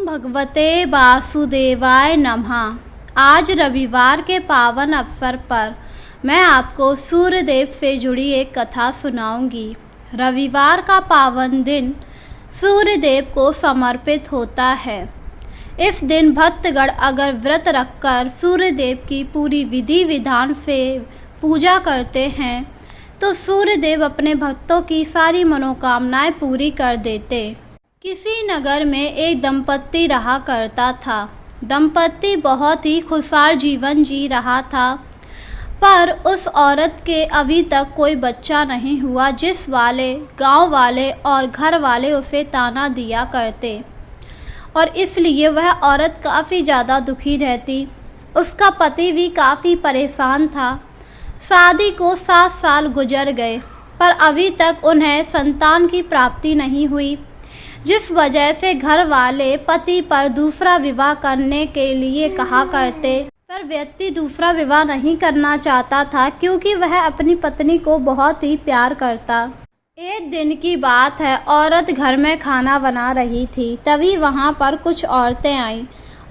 ओम भगवते वासुदेवाय नमः। आज रविवार के पावन अवसर पर मैं आपको सूर्यदेव से जुड़ी एक कथा सुनाऊंगी। रविवार का पावन दिन सूर्यदेव को समर्पित होता है। इस दिन भक्तगण अगर व्रत रखकर सूर्यदेव की पूरी विधि विधान से पूजा करते हैं तो सूर्यदेव अपने भक्तों की सारी मनोकामनाएं पूरी कर देते। किसी नगर में एक दंपत्ति रहा करता था। दंपत्ति बहुत ही खुशहाल जीवन जी रहा था, पर उस औरत के अभी तक कोई बच्चा नहीं हुआ, जिस वाले गांव वाले और घर वाले उसे ताना दिया करते और इसलिए वह औरत काफ़ी ज़्यादा दुखी रहती। उसका पति भी काफ़ी परेशान था। शादी को 7 साल गुजर गए, पर अभी तक उन्हें संतान की प्राप्ति नहीं हुई, जिस वजह से घर वाले पति पर दूसरा विवाह करने के लिए कहा करते। पर व्यक्ति दूसरा विवाह नहीं करना चाहता था क्योंकि वह अपनी पत्नी को बहुत ही प्यार करता। एक दिन की बात है, औरत घर में खाना बना रही थी, तभी वहां पर कुछ औरतें आईं।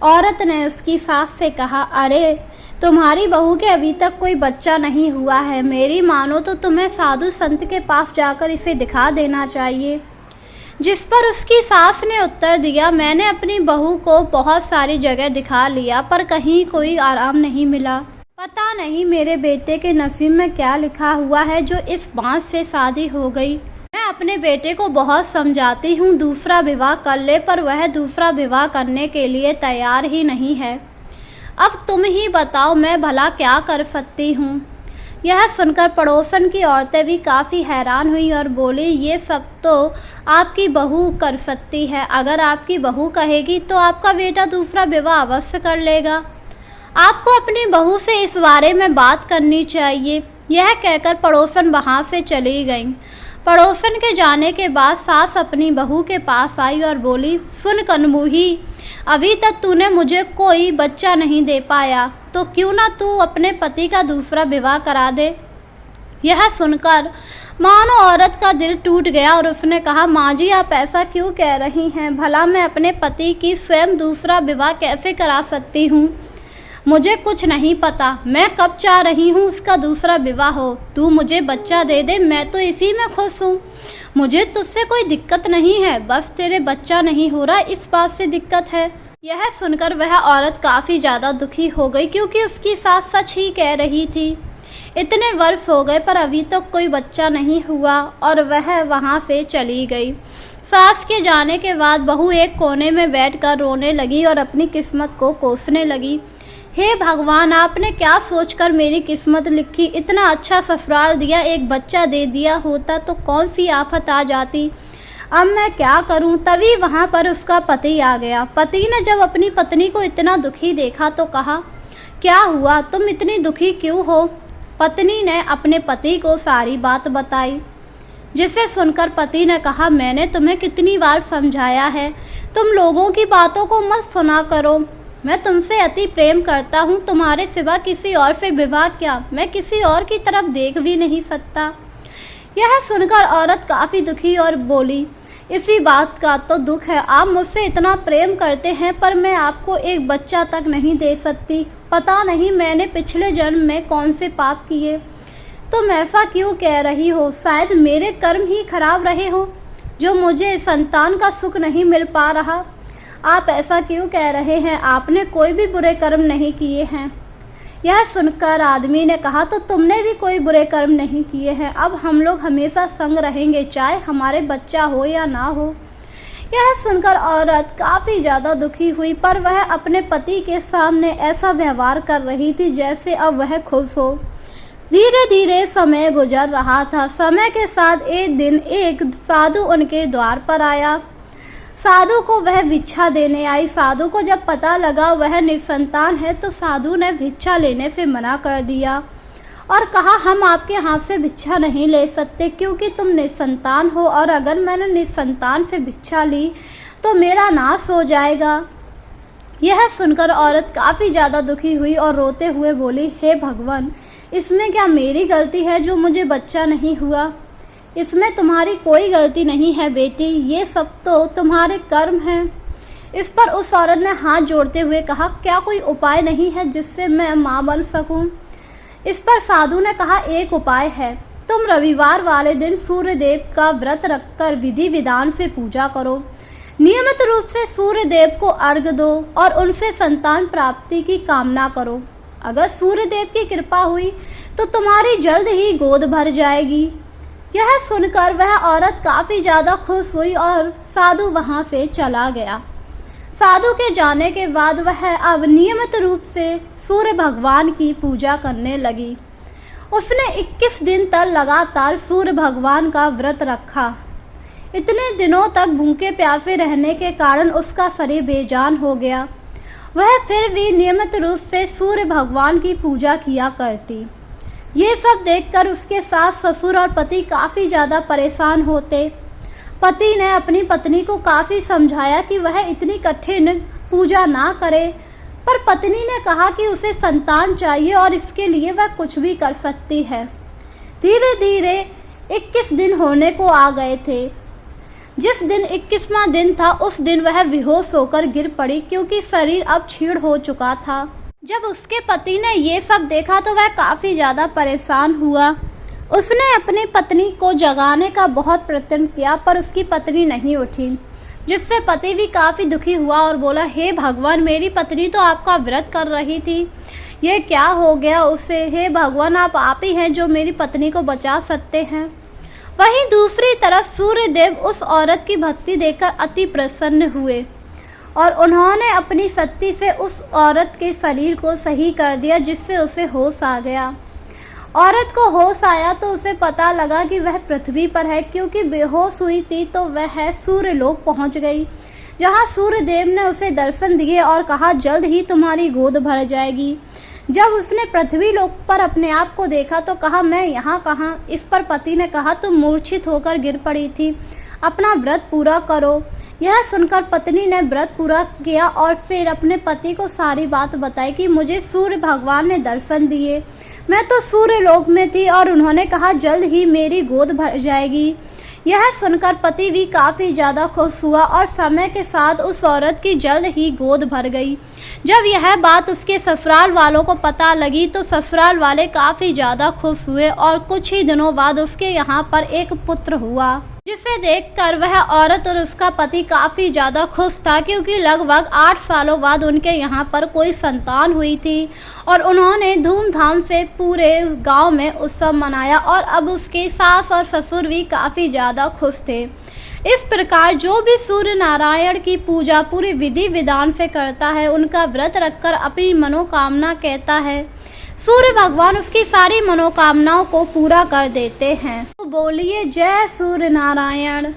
औरत ने उसकी सास से कहा, अरे तुम्हारी बहू के अभी तक कोई बच्चा नहीं हुआ है, मेरी मानो तो तुम्हें साधु संत के पास जाकर इसे दिखा देना चाहिए। जिस पर उसकी सास ने उत्तर दिया, मैंने अपनी बहू को बहुत सारी जगह दिखा लिया पर कहीं कोई आराम नहीं मिला। पता नहीं मेरे बेटे के नसीब में क्या लिखा हुआ है जो इस बात से शादी हो गई। मैं अपने बेटे को बहुत समझाती हूँ दूसरा विवाह कर ले, पर वह दूसरा विवाह करने के लिए तैयार ही नहीं है। अब तुम ही बताओ मैं भला क्या कर सकती हूँ। यह सुनकर पड़ोसन की औरतें भी काफ़ी हैरान हुई और बोली, ये सब तो आपकी बहू कर सकती है। अगर आपकी बहू कहेगी तो आपका बेटा दूसरा विवाह अवश्य कर लेगा। आपको अपनी बहू से इस बारे में बात करनी चाहिए। यह कहकर पड़ोसन वहाँ से चली गईं। पड़ोसन के जाने के बाद सास अपनी बहू के पास आई और बोली, सुन कनमुही, अभी तक तूने मुझे कोई बच्चा नहीं दे पाया, तो क्यों ना तू अपने पति का दूसरा विवाह करा दे। यह सुनकर मानो औरत का दिल टूट गया और उसने कहा, माँ जी आप ऐसा क्यों कह रही हैं, भला मैं अपने पति की स्वयं दूसरा विवाह कैसे करा सकती हूँ। मुझे कुछ नहीं पता, मैं कब चाह रही हूँ उसका दूसरा विवाह हो। तू मुझे बच्चा दे दे, मैं तो इसी में खुश हूँ। मुझे तुझसे कोई दिक्कत नहीं है, बस तेरे बच्चा नहीं हो रहा इस बात से दिक्कत है। यह सुनकर वह औरत काफ़ी ज़्यादा दुखी हो गई क्योंकि उसकी सास सच ही कह रही थी। इतने वर्ष हो गए पर अभी तक कोई बच्चा नहीं हुआ और वह वहाँ से चली गई। सास के जाने के बाद बहू एक कोने में बैठकर रोने लगी और अपनी किस्मत को कोसने लगी। हे भगवान, आपने क्या सोचकर मेरी किस्मत लिखी, इतना अच्छा ससुराल दिया, एक बच्चा दे दिया होता तो कौन सी आफत आ जाती। अब मैं क्या करूं। तभी वहां पर उसका पति आ गया। पति ने जब अपनी पत्नी को इतना दुखी देखा तो कहा, क्या हुआ, तुम इतनी दुखी क्यों हो। पत्नी ने अपने पति को सारी बात बताई, जिसे सुनकर पति ने कहा, मैंने तुम्हें कितनी बार समझाया है, तुम लोगों की बातों को मत सुना करो। मैं तुमसे अति प्रेम करता हूँ, तुम्हारे सिवा किसी और से विवाह क्या, मैं किसी और की तरफ देख भी नहीं सकता। यह सुनकर औरत काफ़ी दुखी और बोली, इसी बात का तो दुख है, आप मुझसे इतना प्रेम करते हैं पर मैं आपको एक बच्चा तक नहीं दे सकती। पता नहीं मैंने पिछले जन्म में कौन से पाप किए, तुम ऐसा क्यों कह रही हो। शायद मेरे कर्म ही खराब रहे हो जो मुझे संतान का सुख नहीं मिल पा रहा। आप ऐसा क्यों कह रहे हैं, आपने कोई भी बुरे कर्म नहीं किए हैं। यह सुनकर आदमी ने कहा, तो तुमने भी कोई बुरे कर्म नहीं किए हैं, अब हम लोग हमेशा संग रहेंगे, चाहे हमारे बच्चा हो या ना हो। यह सुनकर औरत काफ़ी ज़्यादा दुखी हुई, पर वह अपने पति के सामने ऐसा व्यवहार कर रही थी जैसे अब वह खुश हो। धीरे धीरे समय गुजर रहा था। समय के साथ एक दिन एक साधु उनके द्वार पर आया। साधु को वह भिक्षा देने आई। साधु को जब पता लगा वह निसंतान है तो साधु ने भिक्षा लेने से मना कर दिया और कहा, हम आपके हाथ से भिक्षा नहीं ले सकते क्योंकि तुम निसंतान हो और अगर मैंने निसंतान से भिक्षा ली तो मेरा नाश हो जाएगा। यह सुनकर औरत काफ़ी ज़्यादा दुखी हुई और रोते हुए बोली, हे भगवान, इसमें क्या मेरी गलती है जो मुझे बच्चा नहीं हुआ। इसमें तुम्हारी कोई गलती नहीं है बेटी, ये सब तो तुम्हारे कर्म हैं। इस पर उस औरत ने हाथ जोड़ते हुए कहा, क्या कोई उपाय नहीं है जिससे मैं माँ बन सकूं? इस पर साधु ने कहा, एक उपाय है, तुम रविवार वाले दिन सूर्य देव का व्रत रखकर विधि विधान से पूजा करो। नियमित रूप से सूर्य देव को अर्घ्य दो और उनसे संतान प्राप्ति की कामना करो। अगर सूर्य देव की कृपा हुई तो तुम्हारी जल्द ही गोद भर जाएगी। यह सुनकर वह औरत काफ़ी ज़्यादा खुश हुई और साधु वहाँ से चला गया। साधु के जाने के बाद वह अब नियमित रूप से सूर्य भगवान की पूजा करने लगी। उसने 21 दिन तक लगातार सूर्य भगवान का व्रत रखा। इतने दिनों तक भूखे प्यासे रहने के कारण उसका शरीर बेजान हो गया। वह फिर भी नियमित रूप से सूर्य भगवान की पूजा किया करती। ये सब देखकर उसके सास ससुर और पति काफ़ी ज़्यादा परेशान होते। पति ने अपनी पत्नी को काफ़ी समझाया कि वह इतनी कठिन पूजा ना करे, पर पत्नी ने कहा कि उसे संतान चाहिए और इसके लिए वह कुछ भी कर सकती है। धीरे धीरे 21 दिन होने को आ गए थे। जिस दिन 21वां दिन था उस दिन वह बेहोश होकर गिर पड़ी, क्योंकि शरीर अब क्षीण हो चुका था। जब उसके पति ने ये सब देखा तो वह काफ़ी ज़्यादा परेशान हुआ। उसने अपनी पत्नी को जगाने का बहुत प्रयत्न किया, पर उसकी पत्नी नहीं उठी, जिससे पति भी काफ़ी दुखी हुआ और बोला, हे भगवान, मेरी पत्नी तो आपका व्रत कर रही थी, ये क्या हो गया उसे? हे भगवान, आप ही हैं जो मेरी पत्नी को बचा सकते हैं। वहीं दूसरी तरफ सूर्य देव उस औरत की भक्ति देखकर अति प्रसन्न हुए और उन्होंने अपनी शक्ति से उस औरत के शरीर को सही कर दिया, जिससे उसे होश आ गया। औरत को होश आया तो उसे पता लगा कि वह पृथ्वी पर है, क्योंकि बेहोश हुई थी तो वह सूर्य लोक पहुंच गई, जहां सूर्य देव ने उसे दर्शन दिए और कहा, जल्द ही तुम्हारी गोद भर जाएगी। जब उसने पृथ्वी लोक पर अपने आप को देखा तो कहा, मैं यहाँ कहाँ? इस पर पति ने कहा, तुम मूर्छित होकर गिर पड़ी थी, अपना व्रत पूरा करो। यह सुनकर पत्नी ने व्रत पूरा किया और फिर अपने पति को सारी बात बताई कि मुझे सूर्य भगवान ने दर्शन दिए, मैं तो सूर्य लोक में थी और उन्होंने कहा जल्द ही मेरी गोद भर जाएगी। यह सुनकर पति भी काफ़ी ज़्यादा खुश हुआ और समय के साथ उस औरत की जल्द ही गोद भर गई। जब यह बात उसके ससुराल वालों को पता लगी तो ससुराल वाले काफ़ी ज़्यादा खुश हुए और कुछ ही दिनों बाद उसके यहाँ पर एक पुत्र हुआ, जिसे देखकर वह औरत और उसका पति काफ़ी ज़्यादा खुश था, क्योंकि लगभग 8 सालों बाद उनके यहाँ पर कोई संतान हुई थी और उन्होंने धूमधाम से पूरे गांव में उत्सव मनाया और अब उसके सास और ससुर भी काफ़ी ज़्यादा खुश थे। इस प्रकार जो भी सूर्य नारायण की पूजा पूरी विधि विधान से करता है, उनका व्रत रखकर अपनी मनोकामना कहता है, सूर्य भगवान उसकी सारी मनोकामनाओं को पूरा कर देते हैं। तो बोलिए जय सूर्य नारायण।